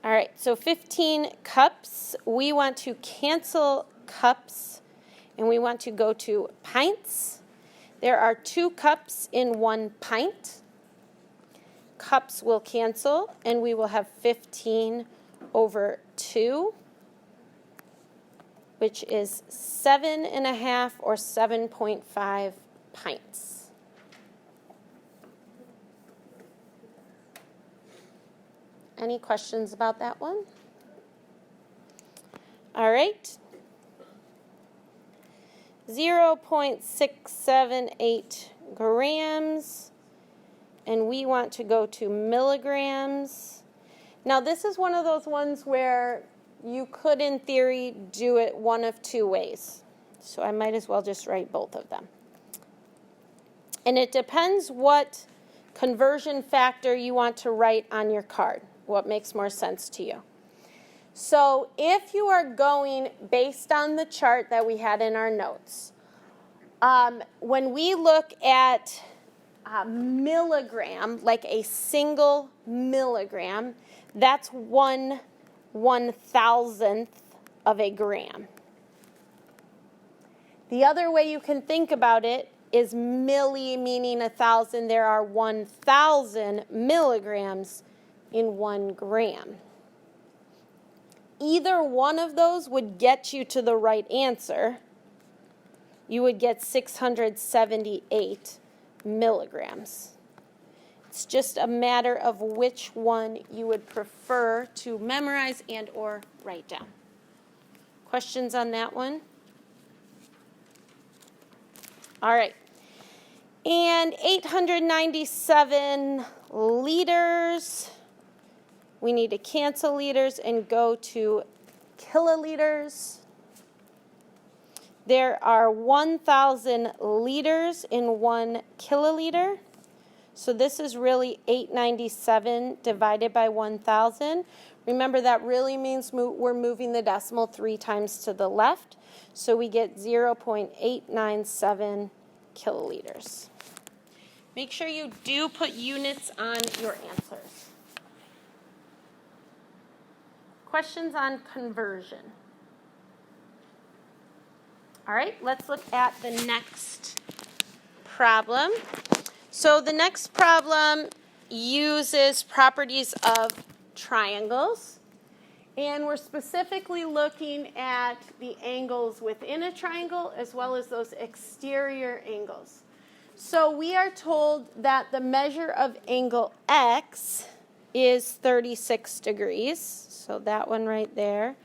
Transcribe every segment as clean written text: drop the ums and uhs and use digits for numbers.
All right, so 15 cups. We want to cancel cups, and we want to go to pints. There are 2 cups in 1 pint. Cups will cancel, and we will have 15 over 2, which is 7.5 or 7.5 pints. Any questions about that one? All right. 0.678 grams, and we want to go to milligrams. Now, this is one of those ones where you could, in theory, do it one of 2 ways. So I might as well just write both of them. And it depends what conversion factor you want to write on your card, what makes more sense to you. So if you are going based on the chart that we had in our notes, when we look at milligram, like a single milligram, that's 1/1000th of a gram. The other way you can think about it is milli, meaning 1,000. There are 1,000 milligrams in 1 gram. Either one of those would get you to the right answer. You would get 678 milligrams. It's just a matter of which one you would prefer to memorize and or write down. Questions on that one? All right. And 897 liters. We need to cancel liters and go to kiloliters. There are 1,000 liters in 1 kiloliter. So this is really 897 divided by 1,000. Remember, that really means we're moving the decimal 3 times to the left. So we get 0.897 kiloliters. Make sure you do put units on your answers. Questions on conversion? All right, let's look at the next problem. So the next problem uses properties of triangles, and we're specifically looking at the angles within a triangle as well as those exterior angles. So we are told that the measure of angle X is 36 degrees. So that one right there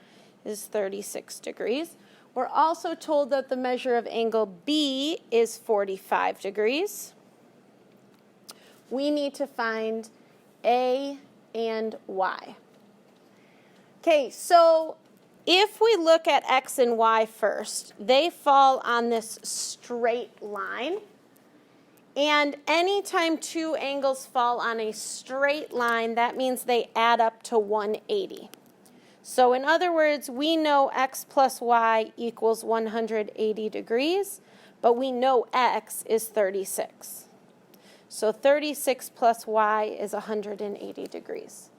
is 36 degrees. We're also told that the measure of angle B is 45 degrees. We need to find A and Y. Okay, so if we look at X and Y first, they fall on this straight line. And anytime 2 angles fall on a straight line, that means they add up to 180. So in other words, we know X plus Y equals 180 degrees, but we know X is 36. So 36 plus Y is 180 degrees.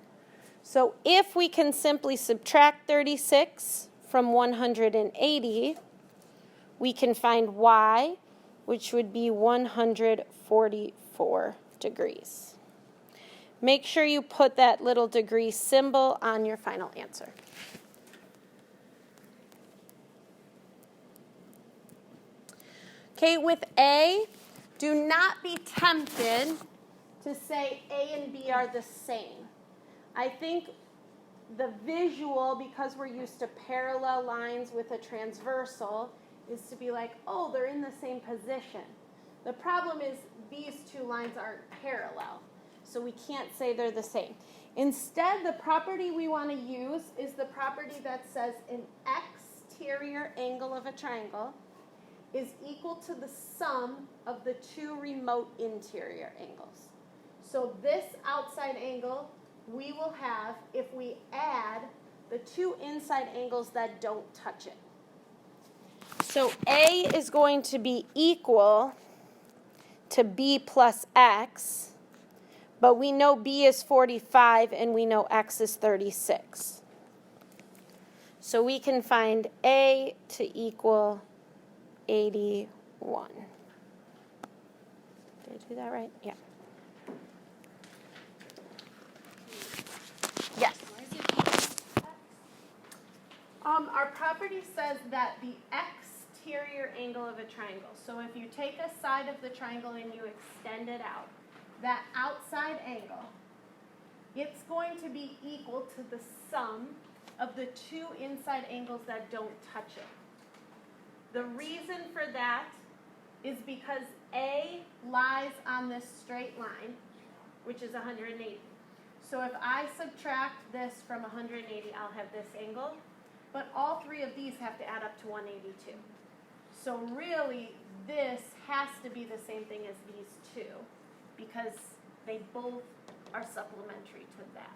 So if we can simply subtract 36 from 180, we can find Y, which would be 144 degrees. Make sure you put that little degree symbol on your final answer. Okay, with A, do not be tempted to say A and B are the same. I think the visual, because we're used to parallel lines with a transversal, is to be like, oh, they're in the same position. The problem is these 2 lines aren't parallel, so we can't say they're the same. Instead, the property we want to use is the property that says an exterior angle of a triangle is equal to the sum of the 2 remote interior angles. So this outside angle we will have if we add the 2 inside angles that don't touch it. So A is going to be equal to B plus X But we know B is 45 and we know X is 36. So we can find A to equal 81. Did I do that right? Yeah. Yes. Our property says that the exterior angle of a triangle. So if you take a side of the triangle and you extend it out, that outside angle, it's going to be equal to the sum of the two inside angles that don't touch it. The reason for that is because A lies on this straight line, which is 180. So if I subtract this from 180, I'll have this angle. But all three of these have to add up to 182. So really, this has to be the same thing as these two because they both are supplementary to that.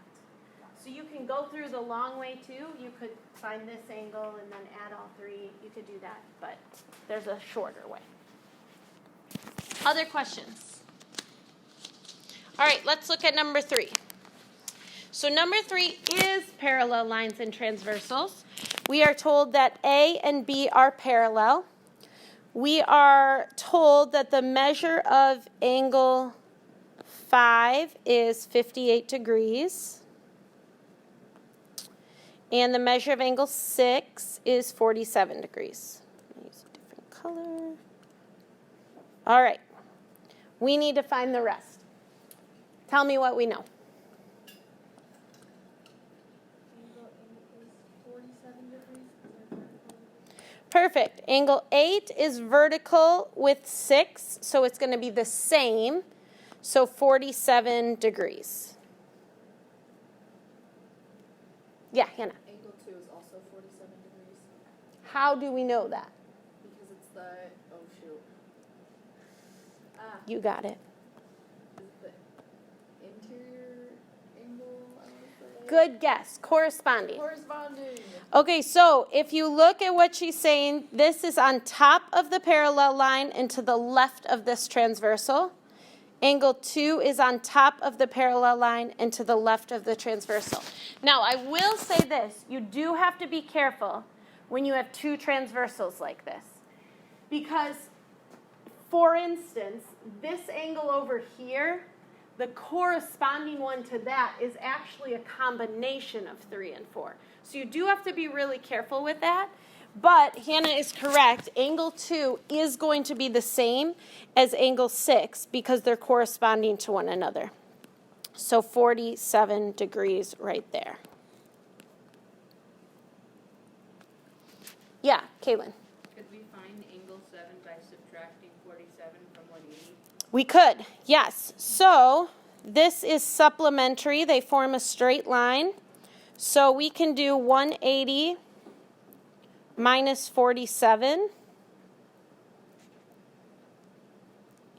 So you can go through the long way too. You could find this angle and then add all three. You could do that, but there's a shorter way. Other questions? All right, let's look at number 3. So number 3 is parallel lines and transversals. We are told that A and B are parallel. We are told that the measure of angle 5 is 58 degrees. And the measure of angle 6 is 47 degrees. I'll use a different color. All right. We need to find the rest. Tell me what we know. Perfect. Angle 8 is vertical with 6, so it's going to be the same. So 47 degrees. Yeah, Hannah. Angle 2 is also 47 degrees. How do we know that? Because it's the, oh shoot. You got it. Is it the interior angle? I want to say? Good guess. Corresponding. Corresponding. Okay, so if you look at what she's saying, this is on top of the parallel line and to the left of this transversal. Angle 2 is on top of the parallel line and to the left of the transversal. Now, I will say this. You do have to be careful when you have two transversals like this. Because, for instance, this angle over here, the corresponding one to that is actually a combination of 3 and 4. So you do have to be really careful with that. But Hannah is correct. Angle 2 is going to be the same as angle 6 because they're corresponding to one another. So 47 degrees right there. Yeah, Caitlin. Could we find angle 7 by subtracting 47 from 180? We could, yes. So this is supplementary. They form a straight line. So we can do 180 minus 47.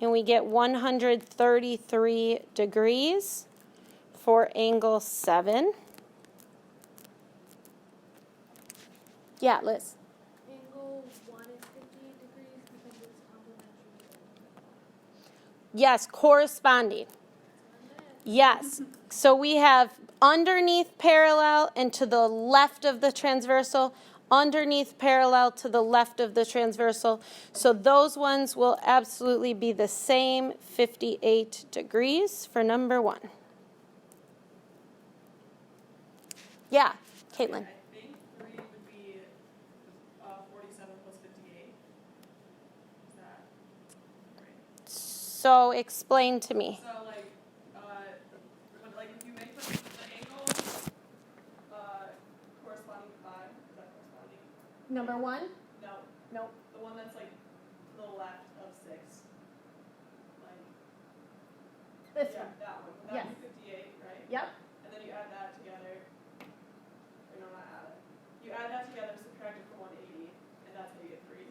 And we get 133 degrees for angle 7. Yeah, Liz. Angle 1 is 58 degrees because it's complementary. Yes, corresponding. Yes. So we have underneath parallel and to the left of the transversal, underneath parallel to the left of the transversal. So those ones will absolutely be the same 58 degrees for number 1. Yeah, Caitlin. I think 3 would be 47 plus 58. Is that right? So explain to me. So if you make the angle corresponding to 5, is that corresponding? Number 1? No. Nope. The one that's like to the left of 6. Like This yeah, one. that one. That Yes. would be 58, right? Yep. And then you add that together. Or no, not add it. You add that together, subtract it from 180, and that's how you get 3.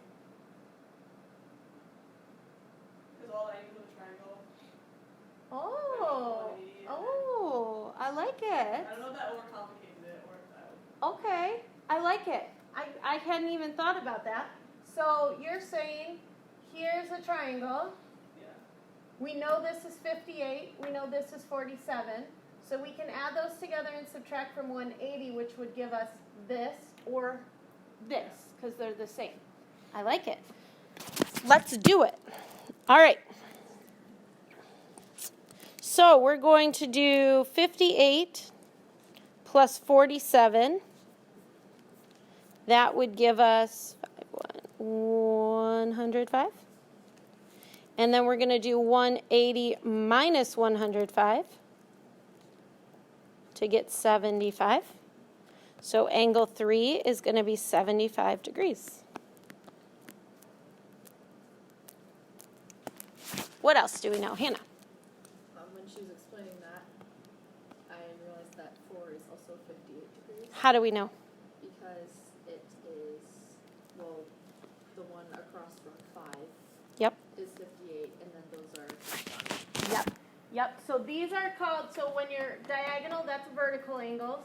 Because all angles of a triangle. Oh. 180. Oh, I like it. I don't know if that overcomplicated it or if that would. Okay, I like it. I hadn't even thought about that. So you're saying here's a triangle, Yeah. We know this is 58. We know this is 47. So we can add those together and subtract from 180, which would give us this or this, because they're the same. I like it. Let's do it. All right. So we're going to do 58 plus 47. That would give us 105. And then we're going to do 180 minus 105 to get 75. So angle 3 is going to be 75 degrees. What else do we know? Hannah? When she was explaining that, I realized that 4 is also 58 degrees How do we know? because it is, well, the one across from 5 Yep. is 58, and then those are Yep. Yep. So these are called, so when you're diagonal, that's vertical angles.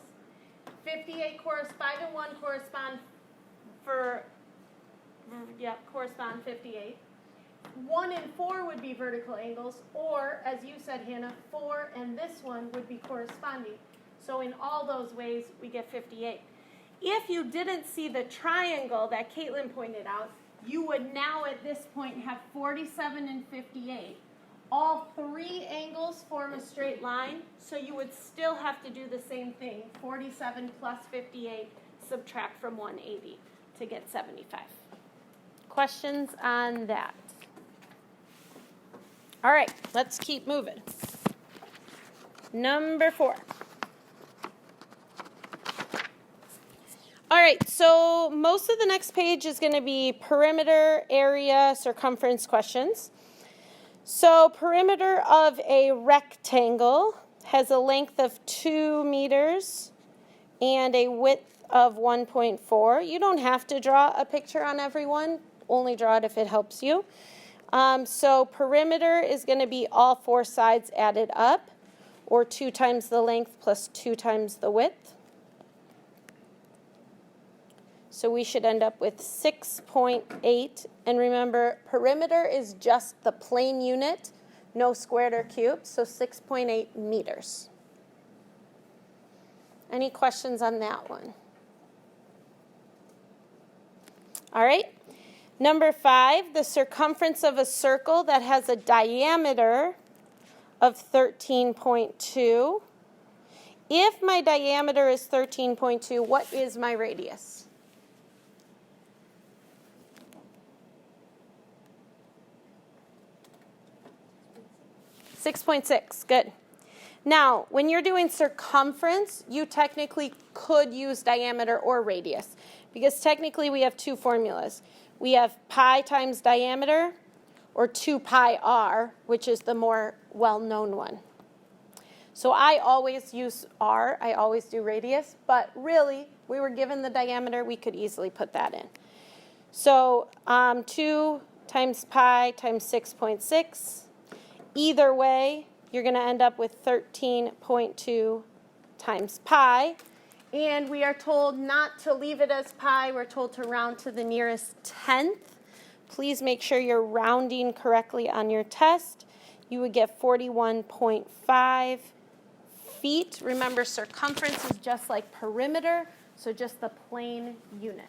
58 correspond, 5 and 1 correspond correspond 58. 1 and 4 would be vertical angles, or, as you said, Hannah, 4 and this one would be corresponding. So in all those ways, we get 58. If you didn't see the triangle that Caitlin pointed out, you would now at this point have 47 and 58. All 3 angles form a straight line, so you would still have to do the same thing. 47 plus 58, subtract from 180 to get 75. Questions on that? All right, let's keep moving. Number 4. All right, so most of the next page is going to be perimeter, area, circumference questions. So perimeter of a rectangle has a length of 2 meters and a width of 1.4. You don't have to draw a picture on every one, only draw it if it helps you. So perimeter is going to be all 4 sides added up, or 2 times the length plus 2 times the width. So we should end up with 6.8. And remember, perimeter is just the plane unit, no squared or cubed, so 6.8 meters. Any questions on that one? All right. Number 5, the circumference of a circle that has a diameter of 13.2. If my diameter is 13.2, what is my radius? 6.6, good. Now, when you're doing circumference, you technically could use diameter or radius, because technically we have 2 formulas. We have pi times diameter, or 2 pi r, which is the more well-known one. So I always use r, I always do radius, but really, we were given the diameter, we could easily put that in. So 2 times pi times 6.6. Either way, you're going to end up with 13.2 times pi. And we are told not to leave it as pi. We're told to round to the nearest tenth. Please make sure you're rounding correctly on your test. You would get 41.5 feet. Remember, circumference is just like perimeter, so just the plane unit.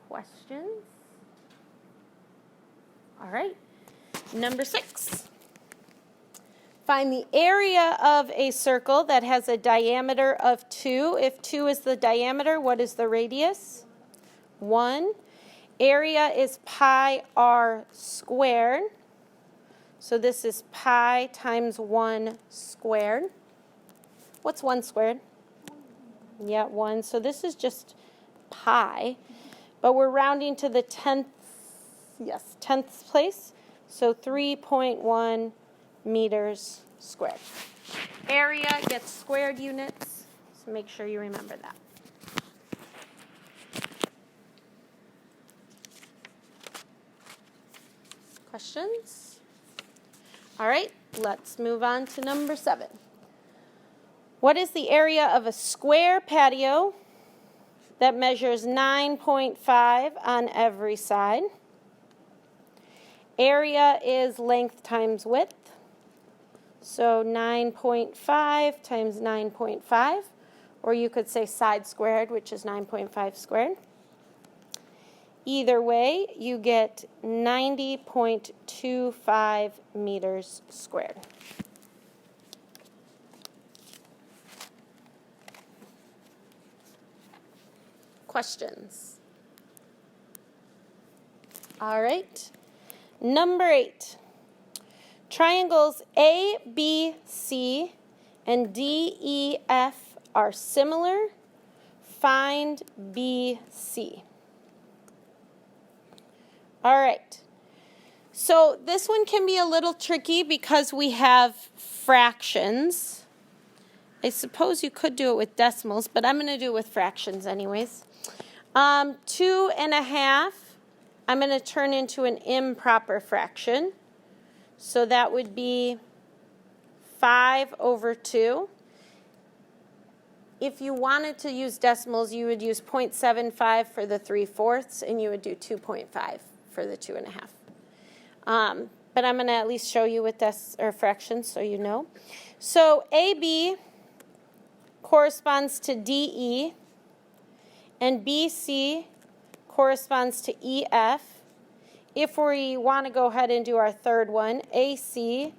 Questions? All right. Number 6. Find the area of a circle that has a diameter of 2. If 2 is the diameter, what is the radius? 1. Area is pi r squared. So this is pi times 1 squared. What's 1 squared? Yeah, 1. So this is just pi. But we're rounding to the 10th place. So 3.1 meters squared. Area gets squared units, so make sure you remember that. Questions? All right, let's move on to number 7. What is the area of a square patio that measures 9.5 on every side. Area is length times width. So 9.5 times 9.5, or you could say side squared, which is 9.5 squared. Either way, you get 90.25 meters squared. Questions? All right. Number 8. Triangles ABC and DEF are similar. Find BC. All right. So this one can be a little tricky because we have fractions. I suppose you could do it with decimals, but I'm going to do it with fractions anyways. 2.5, I'm going to turn into an improper fraction. So that would be 5/2. If you wanted to use decimals, you would use 0.75 for the 3/4, and you would do 2.5 for the 2.5. But I'm going to at least show you with fractions so you know. So AB corresponds to DE, and BC corresponds to EF. If we want to go ahead and do our third one, AC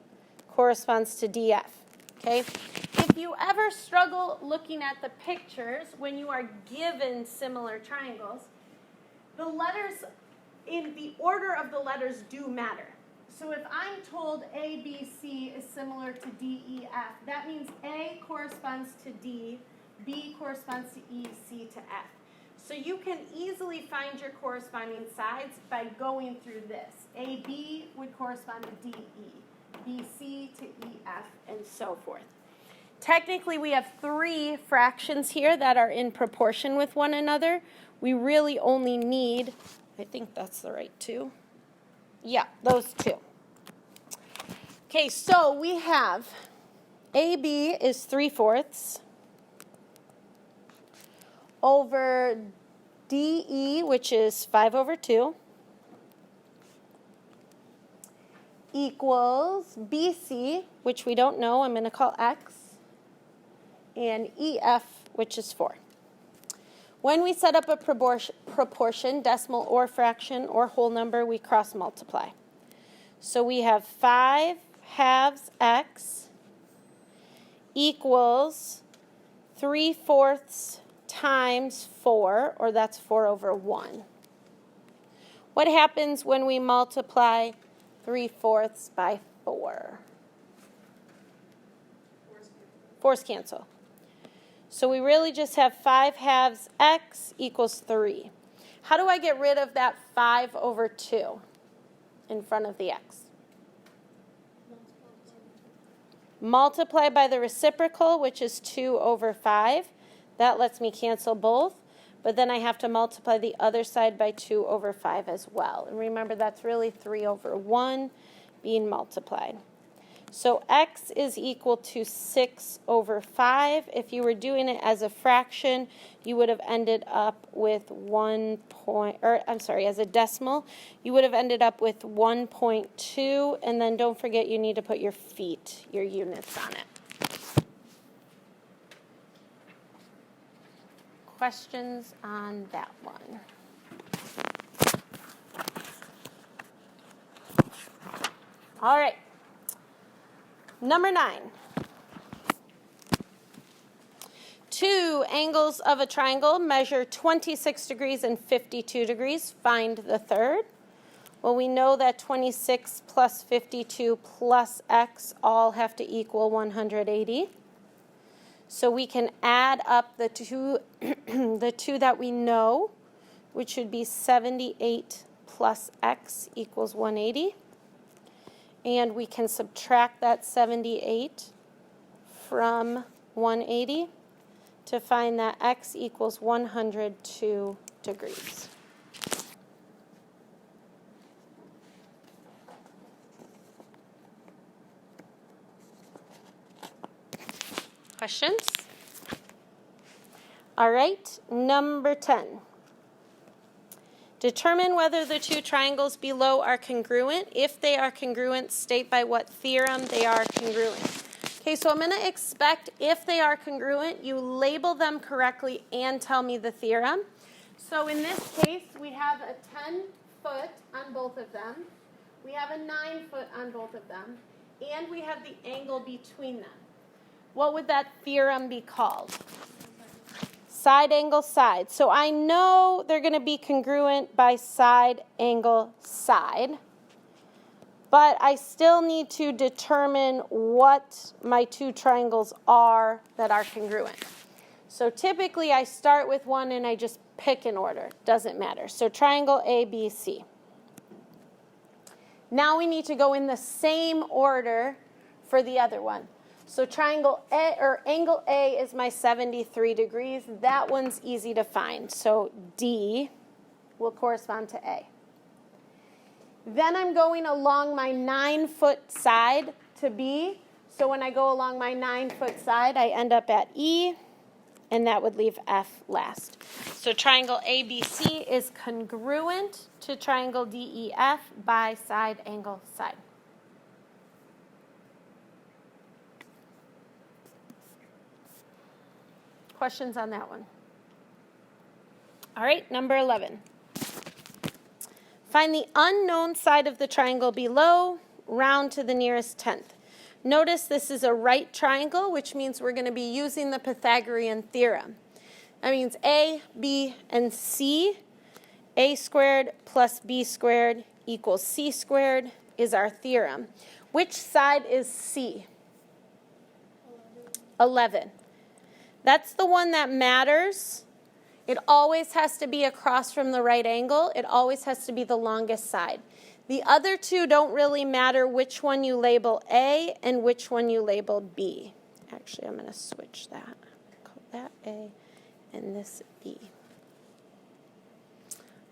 corresponds to DF. Okay? If you ever struggle looking at the pictures when you are given similar triangles, the letters in the order of the letters do matter. So if I'm told ABC is similar to DEF, that means A corresponds to D, B corresponds to E, C to F. So you can easily find your corresponding sides by going through this. AB would correspond to DE, BC to EF, and so forth. Technically, we have 3 fractions here that are in proportion with one another. We really only need, I think that's the right 2. Yeah, those 2. Okay, so we have AB is 3/4 over DE, which is 5/2, equals BC, which we don't know, I'm going to call X, and EF, which is 4. When we set up a proportion, decimal or fraction or whole number, we cross multiply. So we have 5/2 X equals 3/4 times 4, or that's 4/1. What happens when we multiply 3/4 by 4? 4's cancel. So we really just have 5/2 X equals 3. How do I get rid of that 5/2 in front of the X? Multiply by the reciprocal, which is 2/5. That lets me cancel both. But then I have to multiply the other side by 2/5 as well. And remember, that's really 3/1 being multiplied. So X is equal to 6/5. If you were doing it as a fraction, you would have ended up with as a decimal, you would have ended up with 1.2. And then don't forget, you need to put your feet, your units on it. Questions on that one? All right. Number 9. 2 angles of a triangle measure 26 degrees and 52 degrees. Find the third. Well, we know that 26 plus 52 plus X all have to equal 180. So we can add up the two that we know, which would be 78 plus X equals 180. And we can subtract that 78 from 180 to find that X equals 102 degrees. Questions? All right, number 10. Determine whether the two triangles below are congruent. If they are congruent, state by what theorem they are congruent. Okay, so I'm going to expect if they are congruent, you label them correctly and tell me the theorem. So in this case, we have a 10-foot on both of them. We have a 9-foot on both of them. And we have the angle between them. What would that theorem be called? Side angle side. So I know they're going to be congruent by side angle side. But I still need to determine what my two triangles are that are congruent. So typically I start with one and I just pick an order. Doesn't matter. So triangle ABC. Now we need to go in the same order for the other one. So triangle A, or angle A, is my 73 degrees. That one's easy to find. So D will correspond to A. Then I'm going along my 9-foot side to B. So when I go along my 9-foot side, I end up at E, and that would leave F last. So triangle ABC is congruent to triangle DEF by side angle side. Questions on that one? All right, number 11. Find the unknown side of the triangle below, round to the nearest tenth. Notice this is a right triangle, which means we're going to be using the Pythagorean theorem. That means A, B, and C. A squared plus B squared equals C squared is our theorem. Which side is C? 11. That's the one that matters. It always has to be across from the right angle. It always has to be the longest side. The other two don't really matter which one you label A and which one you label B. Actually, I'm going to switch that. Call that A and this B.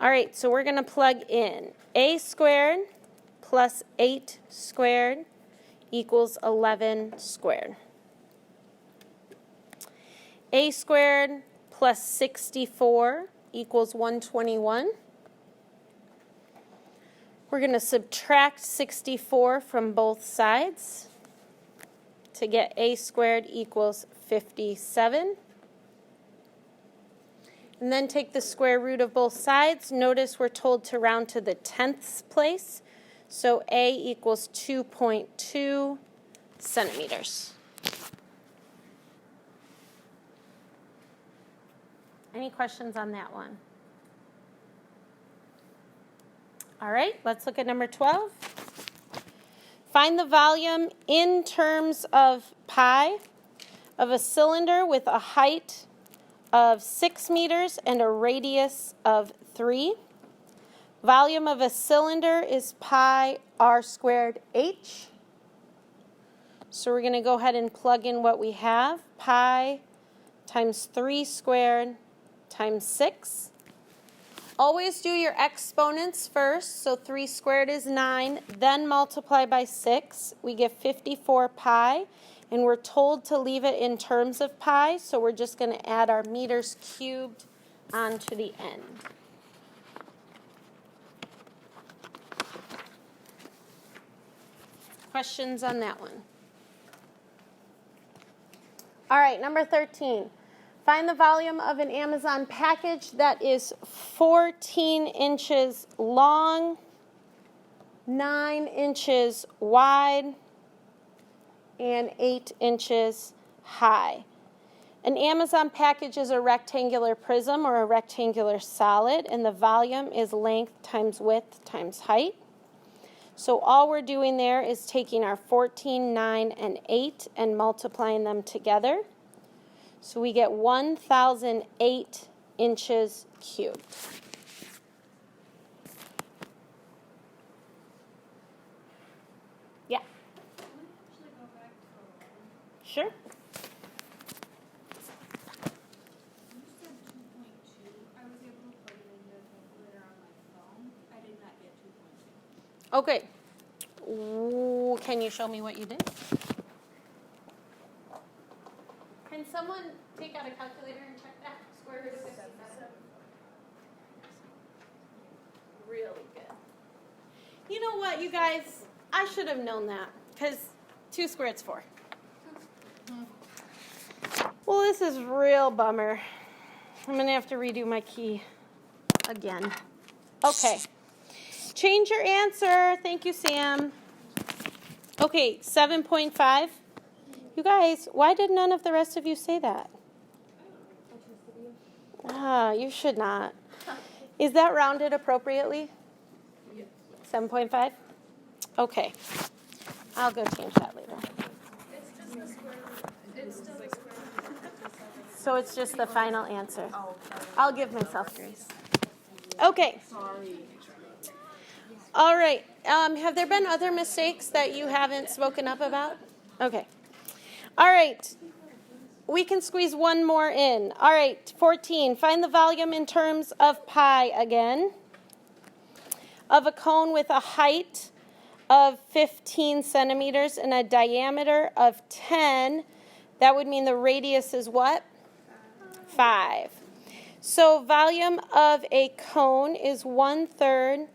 All right, so we're going to plug in A squared plus 8 squared equals 11 squared. A squared plus 64 equals 121. We're going to subtract 64 from both sides to get A squared equals 57. And then take the square root of both sides. Notice we're told to round to the tenths place. So A equals 2.2 centimeters. Any questions on that one? All right, let's look at number 12. Find the volume in terms of pi of a cylinder with a height of 6 meters and a radius of 3. Volume of a cylinder is pi r squared h. So we're going to go ahead and plug in what we have. Pi times 3 squared times 6. Always do your exponents first. So 3 squared is 9. Then multiply by 6. We get 54 pi. And we're told to leave it in terms of pi. So we're just going to add our meters cubed onto the end. Questions on that one? All right, number 13. Find the volume of an Amazon package that is 14 inches long, 9 inches wide, and 8 inches high. An Amazon package is a rectangular prism or a rectangular solid, and the volume is length times width times height. So all we're doing there is taking our 14, 9, and 8 and multiplying them together. So we get 1,008 inches cubed. Yeah. Can we actually go back to 11? Sure. You said 2.2. I was able to put it in the calculator on my phone. I did not get 2.2. Okay. Ooh, can you show me what you did? Can someone take out a calculator and check that? squared is 57. Really good. You know what, you guys? I should have known that because 2 squared is 4. Well, this is real bummer. I'm going to have to redo my key again. Okay. Change your answer. Thank you, Sam. Okay, 7.5. You guys, why did none of the rest of you say that? You should not. Is that rounded appropriately? Yes. 7.5? Okay. I'll go change that later. It's just the square root. It's still the square root. So it's just the final answer. I'll give myself grace. Okay. Sorry. All right. Have there been other mistakes that you haven't spoken up about? Okay. All right. We can squeeze one more in. All right. 14. Find the volume in terms of pi again. Of a cone with a height of 15 centimeters and a diameter of 10. That would mean the radius is what? 5. So volume of a cone is 1/3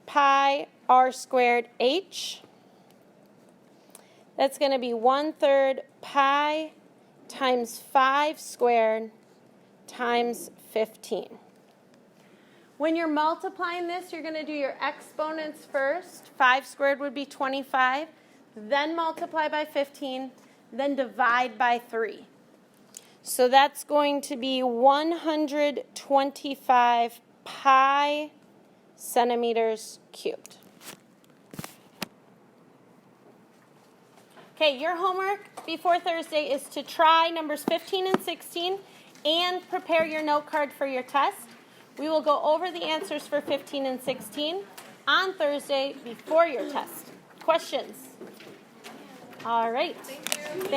pi r squared h. That's going to be 1/3 pi times 5 squared times 15. When you're multiplying this, you're going to do your exponents first. 5 squared would be 25. Then multiply by 15. Then divide by 3. So that's going to be 125 pi centimeters cubed. Okay, your homework before Thursday is to try numbers 15 and 16 and prepare your note card for your test. We will go over the answers for 15 and 16 on Thursday before your test. Questions? All right. Thank you.